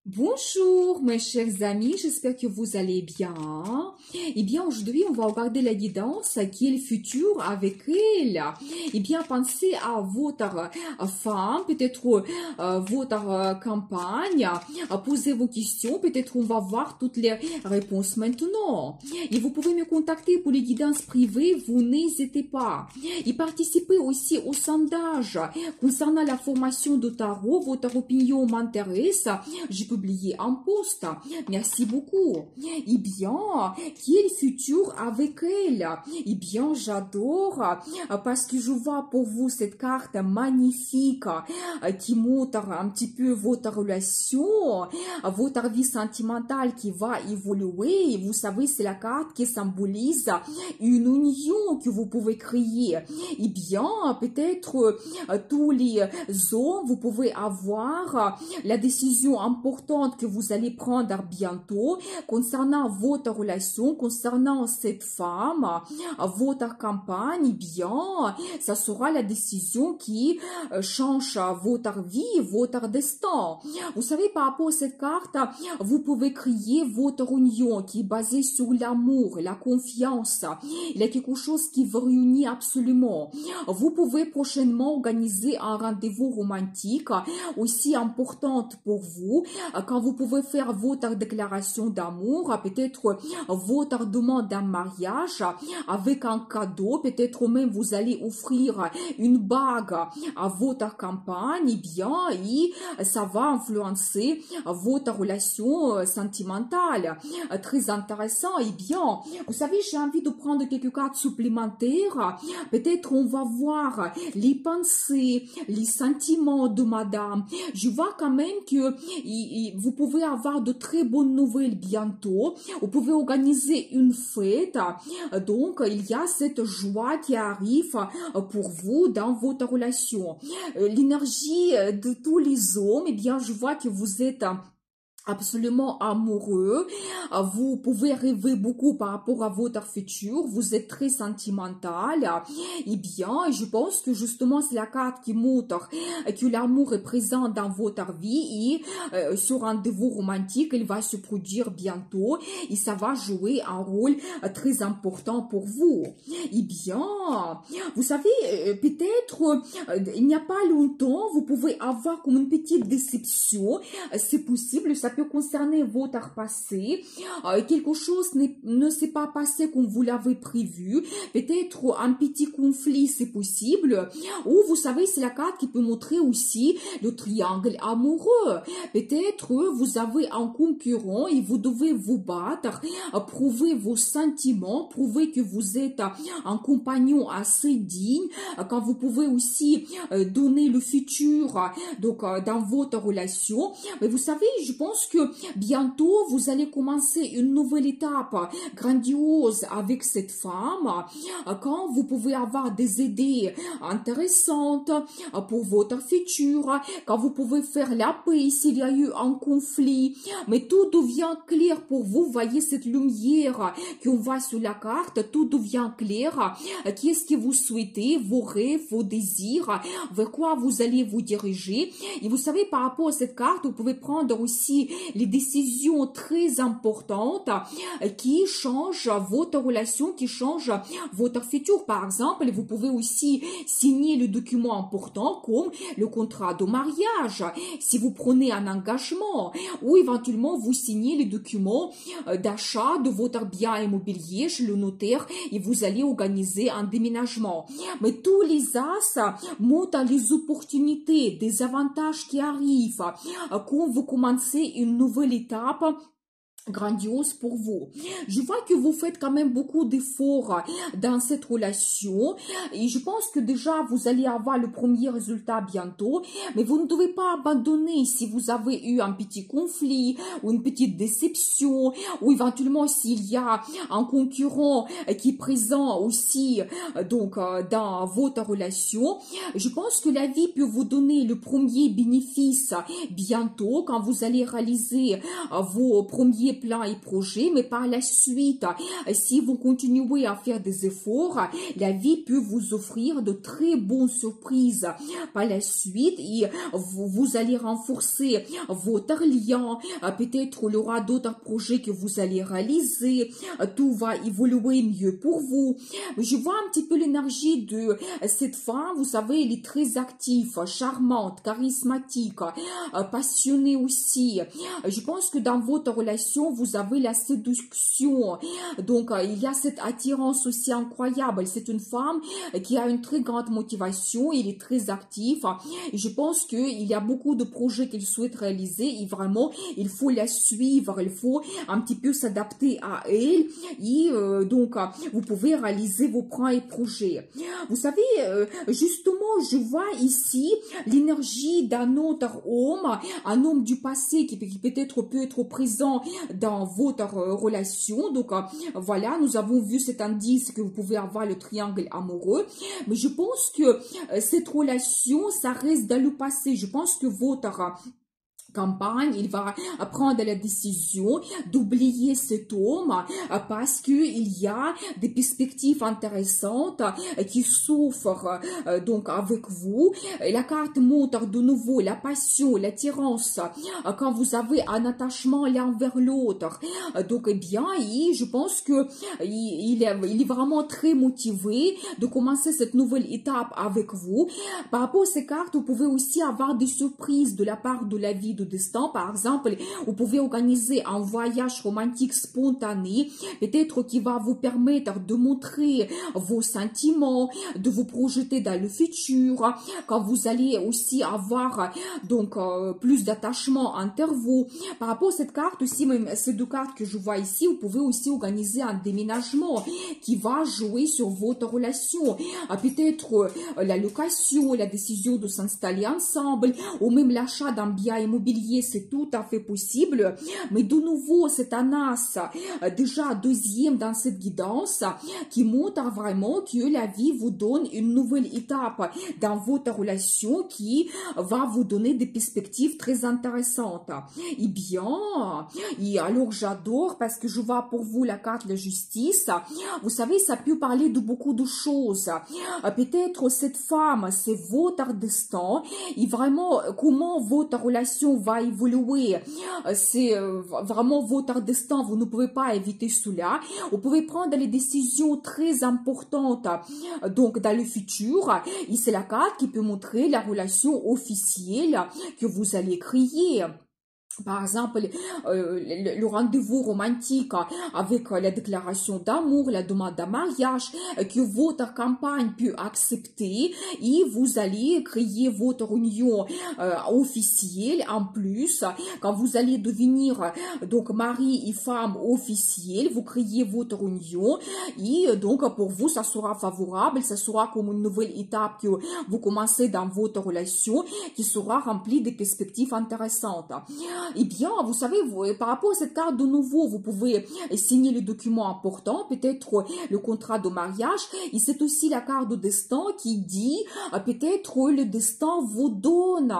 Bonjour mes chers amis, j'espère que vous allez bien. Eh bien aujourd'hui on va regarder la guidance qui est le futur avec elle. Eh bien pensez à votre femme, peut-être votre campagne, posez vos questions, peut-être on va voir toutes les réponses maintenant. Et vous pouvez me contacter pour les guidances privées, vous n'hésitez pas. Et participez aussi au sondage concernant la formation de tarot, votre opinion m'intéresse. J'ai publié un post. Merci beaucoup. Eh bien, qui est le futur avec elle? Eh bien, j'adore parce que je vois pour vous cette carte magnifique qui montre un petit peu votre relation, votre vie sentimentale qui va évoluer. Et vous savez, c'est la carte qui symbolise une union que vous pouvez créer. Eh bien, peut-être tous les hommes, vous pouvez avoir la décision importante que vous allez prendre bientôt concernant votre relation, concernant cette femme, votre campagne. Eh bien, ça sera la décision qui change votre vie, votre destin. Vous savez, par rapport à cette carte, vous pouvez créer votre union qui est basée sur l'amour, la confiance. Il y a quelque chose qui vous réunit absolument. Vous pouvez prochainement organiser un rendez-vous romantique aussi importante pour vous, quand vous pouvez faire votre déclaration d'amour, peut-être votre demande d'un mariage avec un cadeau, peut-être même vous allez offrir une bague à votre campagne. Eh bien, et ça va influencer votre relation sentimentale. Très intéressant. Eh bien, vous savez, j'ai envie de prendre quelques cartes supplémentaires. Peut-être on va voir les pensées, les sentiments de madame. Je vois quand même que vous pouvez avoir de très bonnes nouvelles bientôt. Vous pouvez organiser une fête. Donc, il y a cette joie qui arrive pour vous dans votre relation. L'énergie de tous les hommes, eh bien, je vois que vous êtes absolument amoureux, vous pouvez rêver beaucoup par rapport à votre futur, vous êtes très sentimental. Eh bien, je pense que justement c'est la carte qui montre que l'amour est présent dans votre vie et ce rendez-vous romantique, il va se produire bientôt et ça va jouer un rôle très important pour vous. Eh bien, vous savez, peut-être il n'y a pas longtemps, vous pouvez avoir comme une petite déception, c'est possible, ça peut concerner votre passé, quelque chose ne s'est pas passé comme vous l'avez prévu, peut-être un petit conflit c'est possible, ou vous savez c'est la carte qui peut montrer aussi le triangle amoureux, peut-être vous avez un concurrent et vous devez vous battre, prouver vos sentiments, prouver que vous êtes un compagnon assez digne, quand vous pouvez aussi donner le futur donc dans votre relation. Mais vous savez, je pense que bientôt vous allez commencer une nouvelle étape grandiose avec cette femme, quand vous pouvez avoir des idées intéressantes pour votre futur, quand vous pouvez faire la paix s'il y a eu un conflit, mais tout devient clair pour vous. Voyez cette lumière qu'on voit sur la carte, tout devient clair. Qu'est-ce que vous souhaitez, vos rêves, vos désirs, vers quoi vous allez vous diriger. Et vous savez, par rapport à cette carte, vous pouvez prendre aussi les décisions très importantes qui changent votre relation, qui changent votre futur. Par exemple, vous pouvez aussi signer le document important comme le contrat de mariage, si vous prenez un engagement, ou éventuellement vous signez les documents d'achat de votre bien immobilier chez le notaire et vous allez organiser un déménagement. Mais tous les as montrent les opportunités, des avantages qui arrivent quand vous commencez une nouvelle étape grandiose pour vous. Je vois que vous faites quand même beaucoup d'efforts dans cette relation et je pense que déjà vous allez avoir le premier résultat bientôt, mais vous ne devez pas abandonner si vous avez eu un petit conflit ou une petite déception ou éventuellement s'il y a un concurrent qui est présent aussi donc dans votre relation. Je pense que la vie peut vous donner le premier bénéfice bientôt quand vous allez réaliser vos premiers les plans et projets, mais par la suite, si vous continuez à faire des efforts, la vie peut vous offrir de très bonnes surprises. Par la suite, et vous allez renforcer votre lien, peut-être il y aura d'autres projets que vous allez réaliser, tout va évoluer mieux pour vous. Je vois un petit peu l'énergie de cette femme, vous savez, elle est très active, charmante, charismatique, passionnée aussi. Je pense que dans votre relation, vous avez la séduction, donc il y a cette attirance aussi incroyable. C'est une femme qui a une très grande motivation, il est très actif, et je pense qu'il y a beaucoup de projets qu'il souhaite réaliser, et vraiment, il faut la suivre, il faut un petit peu s'adapter à elle, et donc, vous pouvez réaliser vos plans et projets. Vous savez, justement, je vois ici l'énergie d'un autre homme, un homme du passé qui peut-être peut être présent dans votre relation. Donc, voilà, nous avons vu cet indice que vous pouvez avoir le triangle amoureux. Mais je pense que cette relation, ça reste dans le passé. Je pense que votre campagne, il va prendre la décision d'oublier cet homme parce que il y a des perspectives intéressantes qui s'offrent donc avec vous. La carte montre de nouveau la passion, l'attirance quand vous avez un attachement l'un vers l'autre. Donc, eh bien, je pense que il est vraiment très motivé de commencer cette nouvelle étape avec vous. Par rapport à ces cartes, vous pouvez aussi avoir des surprises de la part de la vie de destin. Par exemple, vous pouvez organiser un voyage romantique spontané, peut-être qui va vous permettre de montrer vos sentiments, de vous projeter dans le futur, quand vous allez aussi avoir donc plus d'attachement entre vous. Par rapport à cette carte aussi, même ces deux cartes que je vois ici, vous pouvez aussi organiser un déménagement qui va jouer sur votre relation. Peut-être la location, la décision de s'installer ensemble, ou même l'achat d'un bien immobilier, c'est tout à fait possible. Mais de nouveau, c'est un as, déjà deuxième dans cette guidance, qui montre vraiment que la vie vous donne une nouvelle étape dans votre relation qui va vous donner des perspectives très intéressantes. Eh bien, et alors j'adore parce que je vois pour vous la carte de justice. Vous savez, ça peut parler de beaucoup de choses. Peut-être cette femme, c'est votre destin et vraiment comment votre relation va évoluer. C'est vraiment votre destin. Vous ne pouvez pas éviter cela. Vous pouvez prendre les décisions très importantes donc dans le futur. Et c'est la carte qui peut montrer la relation officielle que vous allez créer. Par exemple, le rendez-vous romantique avec la déclaration d'amour, la demande d'un mariage que votre campagne peut accepter et vous allez créer votre union officielle. En plus, quand vous allez devenir donc mari et femme officielle, vous créez votre union et donc pour vous, ça sera favorable, ça sera comme une nouvelle étape que vous commencez dans votre relation qui sera remplie de perspectives intéressantes. Eh bien, vous savez, par rapport à cette carte de nouveau, vous pouvez signer le document important, peut-être le contrat de mariage, et c'est aussi la carte de destin qui dit, peut-être le destin vous donne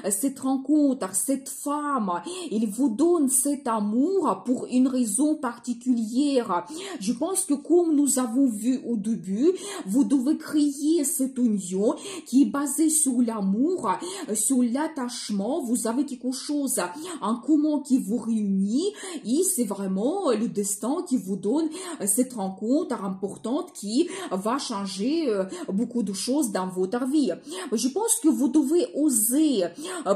cette rencontre, cette femme, il vous donne cet amour pour une raison particulière. Je pense que comme nous avons vu au début, vous devez créer cette union qui est basée sur l'amour, sur l'attachement, vous avez quelque chose en commun qui vous réunit et c'est vraiment le destin qui vous donne cette rencontre importante qui va changer beaucoup de choses dans votre vie. Je pense que vous devez oser,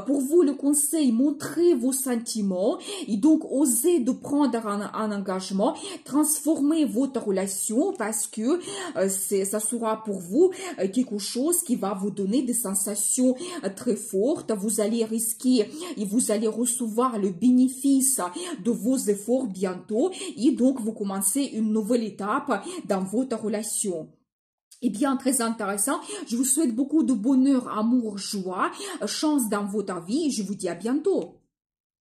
pour vous le conseil, montrer vos sentiments et donc oser de prendre un engagement, transformer votre relation parce que ça sera pour vous quelque chose qui va vous donner des sensations très fortes. Vous allez risquer et vous allez recevoir le bénéfice de vos efforts bientôt et donc vous commencez une nouvelle étape dans votre relation. Eh bien, très intéressant. Je vous souhaite beaucoup de bonheur, amour, joie, chance dans votre vie et je vous dis à bientôt.